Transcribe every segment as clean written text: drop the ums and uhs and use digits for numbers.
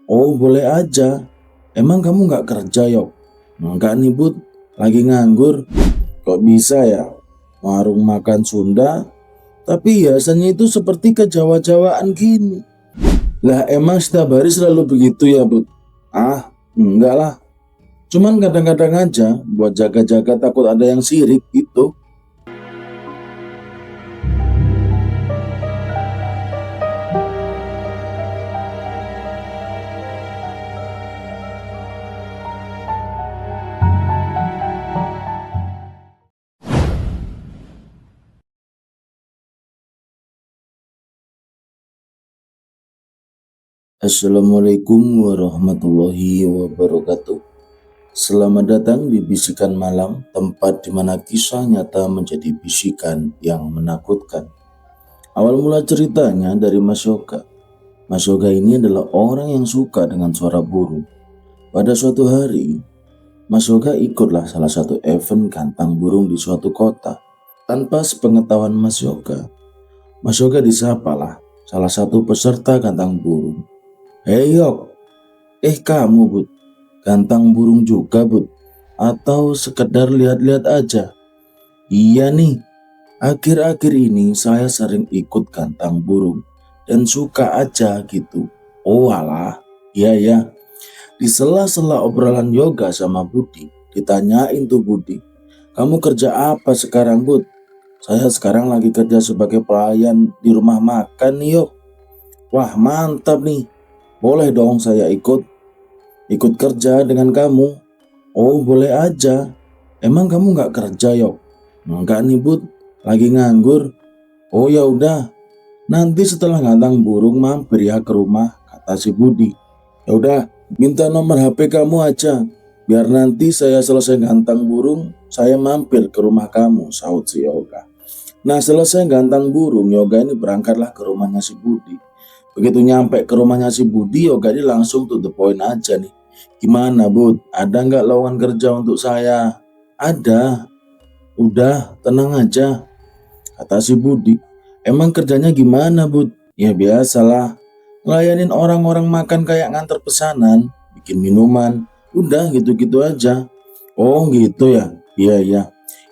Oh boleh aja. Emang kamu nggak kerja yok? Enggak nih Bud, lagi nganggur. Kok bisa ya? Warung makan Sunda, tapi hiasannya itu seperti kejawa-jawaan gini. Lah emang setiap hari selalu begitu ya Bud? Ah, enggak lah. Cuman kadang-kadang aja buat jaga-jaga takut ada yang sirik gitu. Assalamualaikum warahmatullahi wabarakatuh. Selamat datang di Bisikan Malam, tempat di mana kisah nyata menjadi bisikan yang menakutkan. Awal mula ceritanya dari Mas Yoga. Mas Yoga ini adalah orang yang suka dengan suara burung. Pada suatu hari, Mas Yoga ikutlah salah satu event gantang burung di suatu kota. Tanpa sepengetahuan Mas Yoga disapalah salah satu peserta gantang burung. Hei Yok, kamu Bud, gantang burung juga Bud? Atau sekedar lihat-lihat aja? Iya nih, akhir-akhir ini saya sering ikut gantang burung dan suka aja gitu. Oh alah, iya ya. Di sela-sela obrolan yoga sama Budi, ditanyain tuh Budi, kamu kerja apa sekarang Bud? Saya sekarang lagi kerja sebagai pelayan di rumah makan nih Yok. Wah mantap nih, boleh dong saya ikut kerja dengan kamu. Oh boleh aja. Emang kamu nggak kerja Yok? Enggak nih Bud, lagi nganggur. Oh ya udah, nanti setelah ngantang burung mampir ya ke rumah, kata si Budi. Ya udah, minta nomor HP kamu aja. Biar nanti saya selesai ngantang burung, saya mampir ke rumah kamu, sahut si Yoga. Nah selesai gantang burung, Yoga ini berangkatlah ke rumahnya si Budi. Begitu nyampe ke rumahnya si Budi, Yoga ini langsung to the point aja nih. Gimana Bud, ada nggak lowongan kerja untuk saya? Ada, udah tenang aja, kata si Budi. Emang kerjanya gimana Bud? Ya biasalah, ngelayanin orang-orang makan kayak nganter pesanan, bikin minuman, udah gitu-gitu aja. Oh gitu ya, iya iya.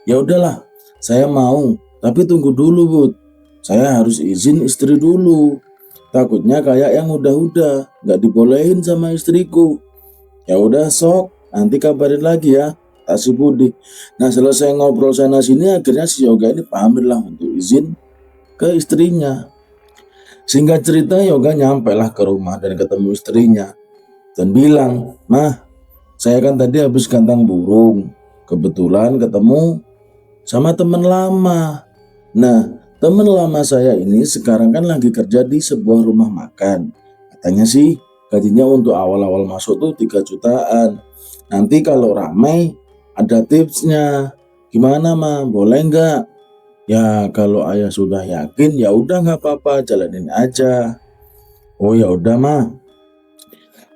Ya udahlah, saya mau, tapi tunggu dulu Bud. Saya harus izin istri dulu. Takutnya kayak yang udah-udah, nggak dibolehin sama istriku. Ya udah sok, nanti kabarin lagi ya, kata si Budi. Nah selesai ngobrol sana sini, akhirnya si Yoga ini pamit lah untuk izin ke istrinya. Singkat cerita, Yoga nyampe lah ke rumah dan ketemu istrinya dan bilang, "Mah, saya kan tadi habis gantang burung. Kebetulan ketemu sama teman lama. Nah, teman lama saya ini sekarang kan lagi kerja di sebuah rumah makan. Katanya sih gajinya untuk awal-awal masuk tuh 3 jutaan. Nanti kalau ramai ada tipsnya. Gimana mah? Boleh nggak?" Ya kalau ayah sudah yakin ya udah nggak apa-apa, jalanin aja. Oh ya udah mah.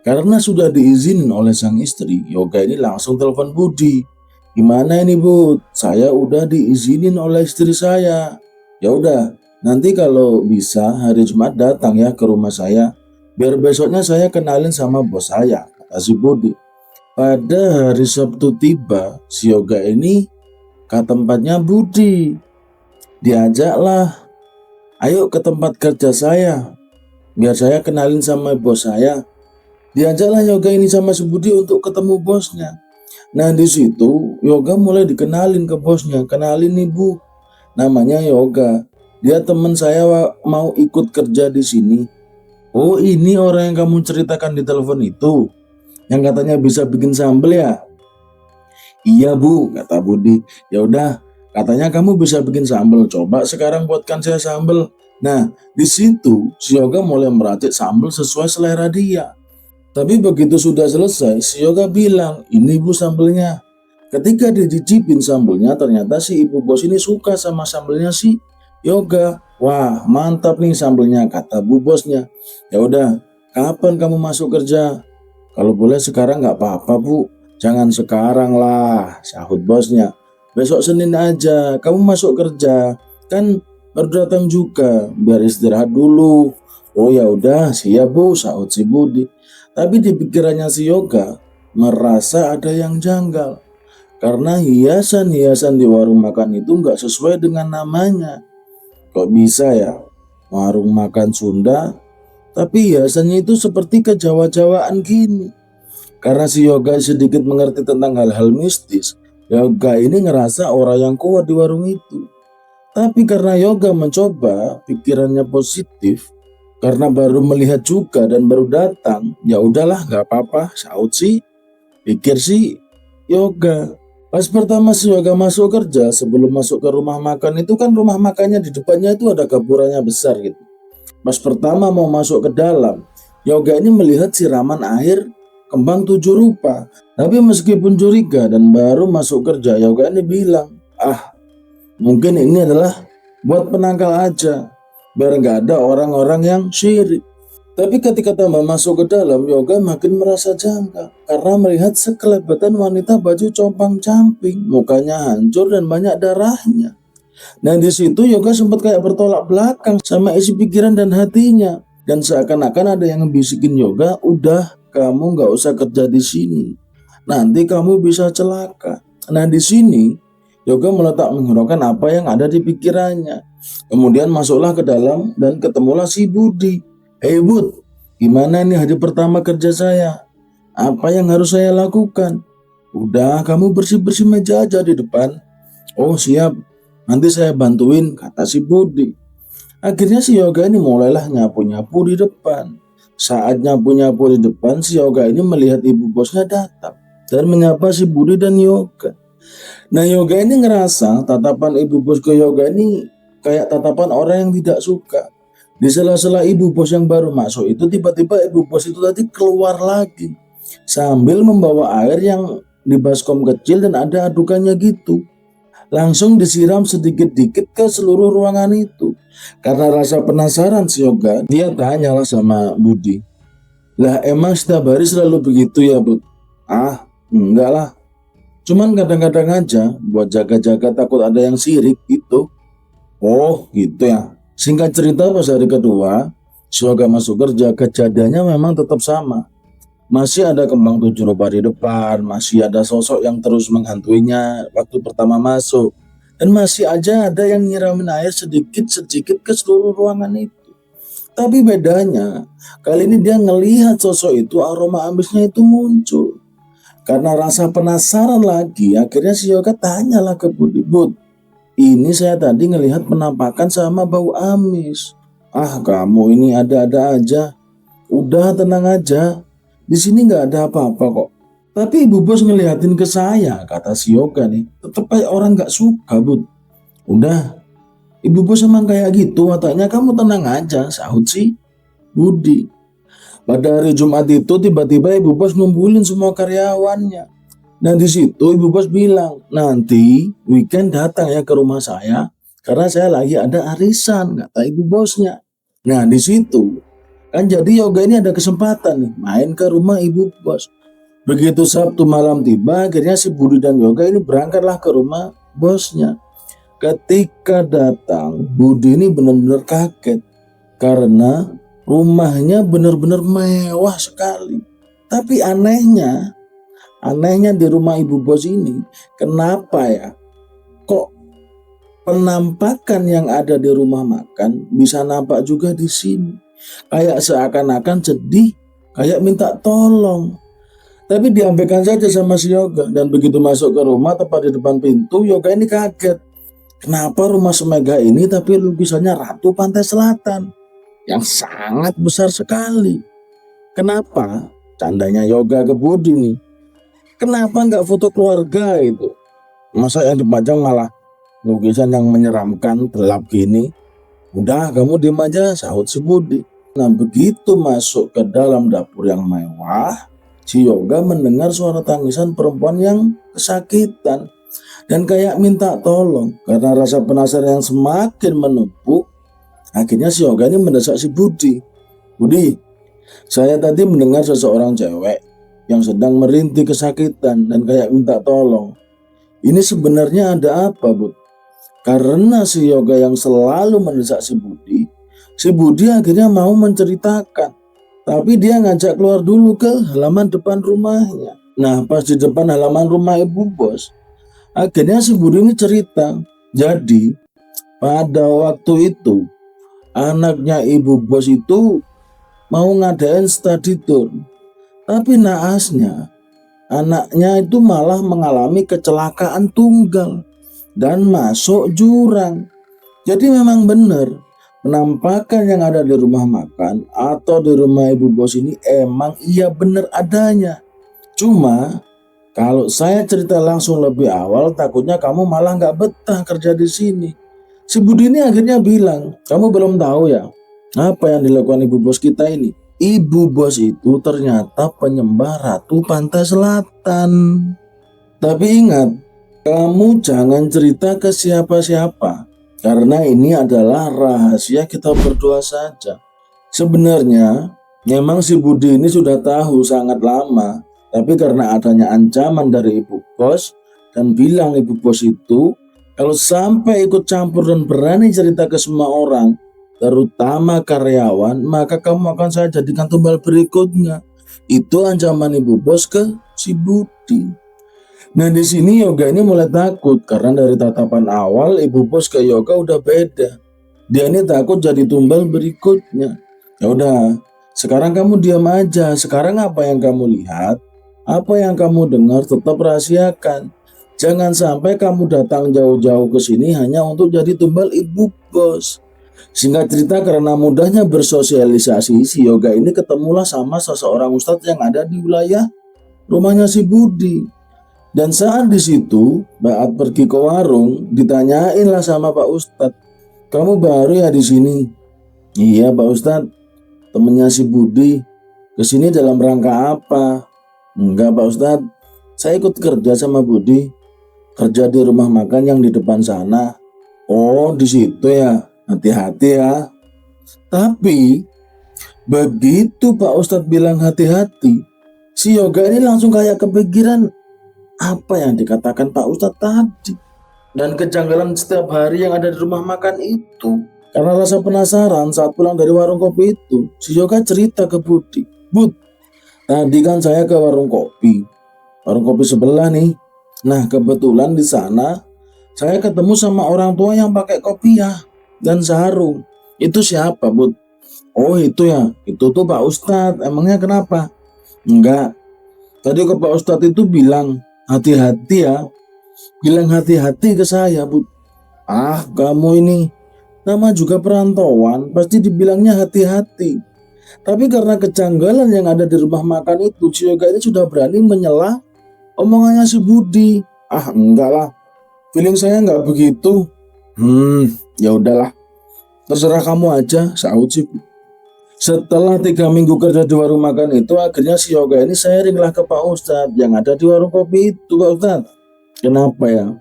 Karena sudah diizinin oleh sang istri, Yoga ini langsung telepon Budi. Gimana ini Bud? Saya udah diizinin oleh istri saya. Ya udah, nanti kalau bisa hari Jumat datang ya ke rumah saya. Biar besoknya saya kenalin sama bos saya, kata si Budi. Pada hari Sabtu tiba, si Yoga ini ke tempatnya Budi. Diajaklah, ayo ke tempat kerja saya, biar saya kenalin sama bos saya. Diajaklah Yoga ini sama si Budi untuk ketemu bosnya. Nah di situ Yoga mulai dikenalin ke bosnya. Kenalin nih Bu, namanya Yoga. Dia teman saya mau ikut kerja di sini. Oh ini orang yang kamu ceritakan di telepon itu, yang katanya bisa bikin sambel ya? Iya Bu, kata Budi. Ya udah, katanya kamu bisa bikin sambel. Coba sekarang buatkan saya sambel. Nah di situ si Yoga mulai meracik sambel sesuai selera dia. Tapi begitu sudah selesai, si Yoga bilang, ini Bu sambelnya. Ketika dicicipin sambelnya, ternyata si ibu bos ini suka sama sambelnya si Yoga. Wah mantap nih sambelnya, kata bu bosnya. Ya udah, kapan kamu masuk kerja? Kalau boleh sekarang nggak apa-apa Bu. Jangan sekarang lah, sahut bosnya. Besok Senin aja, kamu masuk kerja. Kan baru datang juga, biar istirahat dulu. Oh ya udah, siap Bu, sahut si Budi. Tapi di pikirannya si Yoga merasa ada yang janggal. Karena hiasan-hiasan di warung makan itu nggak sesuai dengan namanya. Kok bisa ya warung makan Sunda tapi hiasannya itu seperti kejawa-jawaan gini. Karena si Yoga sedikit mengerti tentang hal-hal mistis, Yoga ini ngerasa orang yang kuat di warung itu. Tapi karena Yoga mencoba pikirannya positif, karena baru melihat juga dan baru datang, ya udahlah nggak apa-apa, saut sih, pikir sih Yoga. Pas pertama si Yoga masuk kerja, sebelum masuk ke rumah makan itu kan rumah makannya di depannya itu ada gapurannya besar gitu. Pas pertama mau masuk ke dalam, Yoga ini melihat siraman air kembang 7 rupa. Tapi meskipun curiga dan baru masuk kerja, Yoga ini bilang, mungkin ini adalah buat penangkal aja, biar nggak ada orang-orang yang syirik. Tapi ketika tambah masuk ke dalam, Yoga makin merasa janggal karena melihat sekelebatan wanita baju compang-camping, mukanya hancur dan banyak darahnya. Nah di situ Yoga sempat kayak bertolak belakang sama isi pikiran dan hatinya, dan seakan-akan ada yang ngebisikin Yoga, udah kamu nggak usah kerja di sini, nanti kamu bisa celaka. Nah di sini Yoga meletak menghiraukan apa yang ada di pikirannya. Kemudian masuklah ke dalam dan ketemulah si Budi. Hei Bud, gimana nih hari pertama kerja saya? Apa yang harus saya lakukan? Udah, kamu bersih-bersih meja aja di depan. Oh siap, nanti saya bantuin, kata si Budi. Akhirnya si Yoga ini mulailah nyapu-nyapu di depan. Saat nyapu-nyapu di depan, si Yoga ini melihat ibu bosnya datang dan menyapa si Budi dan Yoga. Nah Yoga ini ngerasa tatapan ibu bos ke Yoga ini kayak tatapan orang yang tidak suka. Di sela-sela ibu bos yang baru masuk itu, tiba-tiba ibu bos itu tadi keluar lagi sambil membawa air yang di baskom kecil dan ada adukannya gitu. Langsung disiram sedikit-dikit ke seluruh ruangan itu. Karena rasa penasaran si Yoga, dia tanyalah sama Budi. Lah emang setiap hari selalu begitu ya Bud? Enggak lah. Cuman kadang-kadang aja buat jaga-jaga takut ada yang sirik gitu. Oh gitu ya. Singkat cerita pas hari kedua, si Yoga masuk kerja, kejadiannya memang tetap sama. Masih ada kembang 7 rupa di depan, masih ada sosok yang terus menghantuinya waktu pertama masuk. Dan masih aja ada yang nyiramin air sedikit-sedikit ke seluruh ruangan itu. Tapi bedanya, kali ini dia ngelihat sosok itu, aroma amisnya itu muncul. Karena rasa penasaran lagi, akhirnya si Yoga tanyalah ke Budi, Bud, ini saya tadi ngelihat penampakan sama bau amis. Kamu ini ada-ada aja. Udah tenang aja. Di sini nggak ada apa-apa kok. Tapi ibu bos ngeliatin ke saya, kata si Yoga nih. Tetep kayak orang nggak suka, Bud. Udah, ibu bos emang kayak gitu wataknya, kamu tenang aja, sahut si Budi. Pada hari Jumat itu tiba-tiba ibu bos ngumpulin semua karyawannya. Nah di situ ibu bos bilang, nanti weekend datang ya ke rumah saya karena saya lagi ada arisan, kata ibu bosnya. Nah di situ kan jadi Yoga ini ada kesempatan nih main ke rumah ibu bos. Begitu Sabtu malam tiba, akhirnya si Budi dan Yoga ini berangkatlah ke rumah bosnya. Ketika datang, Budi ini benar-benar kaget karena rumahnya benar-benar mewah sekali. Tapi anehnya di rumah ibu bos ini, kenapa ya? Kok penampakan yang ada di rumah makan bisa nampak juga di sini? Kayak seakan-akan sedih, kayak minta tolong. Tapi diabaikan saja sama si Yoga. Dan begitu masuk ke rumah, tepat di depan pintu, Yoga ini kaget. Kenapa rumah semegah ini tapi lukisannya Ratu Pantai Selatan yang sangat besar sekali? Kenapa? Candanya Yoga ke Budi nih. Kenapa nggak foto keluarga itu? Masa yang dipajang malah lukisan yang menyeramkan gelap gini? Udah kamu diem aja, sahut si Budi. Nah begitu masuk ke dalam dapur yang mewah, si Yoga mendengar suara tangisan perempuan yang kesakitan dan kayak minta tolong. Karena rasa penasaran yang semakin menumpuk, akhirnya si Yoga ini mendesak si Budi. Budi, saya tadi mendengar seseorang cewek yang sedang merintih kesakitan dan kayak minta tolong. Ini sebenarnya ada apa, Bud? Karena si Yoga yang selalu mendesak si Budi akhirnya mau menceritakan. Tapi dia ngajak keluar dulu ke halaman depan rumahnya. Nah, pas di depan halaman rumah ibu bos, akhirnya si Budi ini cerita. Jadi, pada waktu itu, anaknya ibu bos itu mau ngadain study tour. Tapi naasnya, anaknya itu malah mengalami kecelakaan tunggal dan masuk jurang. Jadi memang benar, penampakan yang ada di rumah makan atau di rumah ibu bos ini emang iya benar adanya. Cuma kalau saya cerita langsung lebih awal, takutnya kamu malah nggak betah kerja di sini. Si Budi ini akhirnya bilang, kamu belum tahu ya apa yang dilakukan ibu bos kita ini. Ibu bos itu ternyata penyembah Ratu Pantai Selatan. Tapi ingat, kamu jangan cerita ke siapa-siapa. Karena ini adalah rahasia kita berdua saja. Sebenarnya, memang si Budi ini sudah tahu sangat lama. Tapi karena adanya ancaman dari ibu bos dan bilang ibu bos itu kalau sampai ikut campur dan berani cerita ke semua orang, terutama karyawan, maka kamu akan saya jadikan tumbal berikutnya. Itu ancaman ibu bos ke si Budi. Nah di sini Yoga ini mulai takut karena dari tatapan awal ibu bos ke Yoga udah beda. Dia ini takut jadi tumbal berikutnya. Ya udah, sekarang kamu diam aja. Sekarang apa yang kamu lihat, apa yang kamu dengar tetap rahasiakan. Jangan sampai kamu datang jauh-jauh ke sini hanya untuk jadi tumbal ibu bos. Singkat cerita, karena mudahnya bersosialisasi, si Yoga ini ketemulah sama seseorang ustadz yang ada di wilayah rumahnya si Budi. Dan saat di situ, saat pergi ke warung, ditanyain lah sama Pak Ustadz, kamu baru ya di sini? Iya Pak Ustadz, temennya si Budi. Kesini dalam rangka apa? Enggak Pak Ustadz, saya ikut kerja sama Budi, kerja di rumah makan yang di depan sana. Oh di situ ya, hati-hati ya. Tapi begitu Pak Ustadz bilang hati-hati, si Yoga ini langsung kayak kepikiran apa yang dikatakan Pak Ustadz tadi dan kejanggalan setiap hari yang ada di rumah makan itu. Karena rasa penasaran saat pulang dari warung kopi itu, si Yoga cerita ke Budi, Bud, tadi kan saya ke warung kopi sebelah nih. Nah kebetulan di sana saya ketemu sama orang tua yang pakai kopiah dan sarung. Itu siapa Bud? Oh itu ya, itu tuh Pak Ustadz. Emangnya kenapa? Enggak, tadi ke Pak Ustadz itu bilang hati-hati ya, bilang hati-hati ke saya Bud. Ah kamu ini, nama juga perantauan, pasti dibilangnya hati-hati. Tapi karena kejanggalan yang ada di rumah makan itu, si Yoga ini sudah berani menyela omongannya si Budi. Ah enggak lah, feeling saya nggak begitu. Ya udahlah, terserah kamu aja, sahut si Budi. Setelah 3 minggu kerja di warung makan itu, akhirnya si Yoga ini sharing lah ke Pak Ustadz yang ada di warung kopi itu. Pak Ustadz, kenapa ya